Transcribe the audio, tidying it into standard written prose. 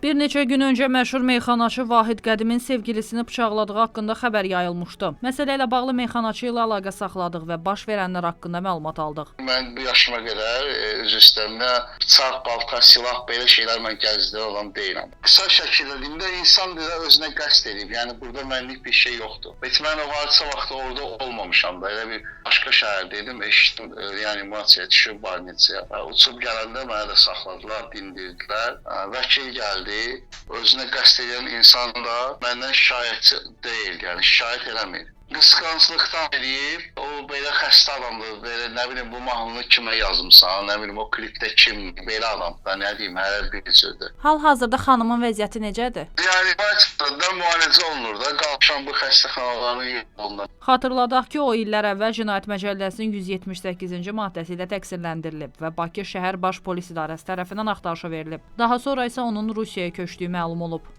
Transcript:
Bir neçə gün öncə məşhur meyxanaçı Vahid Qədimin sevgilisini bıçaqladığı haqqında xəbər yayılmışdı. Məsələ ilə bağlı meyxanaçı ilə əlaqə saxladıq və baş verənlər haqqında məlumat aldıq. Mən bu yaşıma qədər öz üstəmdə bıçaq, balta, silah belə şeylər mən gəzdirən adam deyiləm. Qısa şəkildə deyəndə insan özünə qəsd edib. Yəni burada mənlik bir şey yoxdur. Heç mən o hadisə vaxtı orada olmamışam da. Elə bir başqa şəhərdəydim, eşitdim, reanimasiya düşüb barnitsaya. Uçub gələndə məni də saxladılar, dindirdilər. Vəkil gəldi. Özünə qəsd edən insan da məndən şikayətçi deyil, yəni şikayət eləmir. Qısqanclıqdan eləyib, o belə xəstə adamdır, belə nə bilim bu mahnını kimə yazımsan, nə bilim o klipdə kim, belə adamdır, nə deyim, hər bir sözdür. Hal-hazırda xanımın vəziyyəti necədir? Yəni da müalicə olunur da, qalmışam bu xəstəxanaların yolundan. Xatırladaq ki, o illər əvvəl Cinayət Məcəlləsinin 178-ci maddəsi ilə təqsirləndirilib və Bakı şəhər baş polis idarəsi tərəfindən axtarışa verilib. Daha sonra isə onun Rusiyaya köçdüyü məlum olub.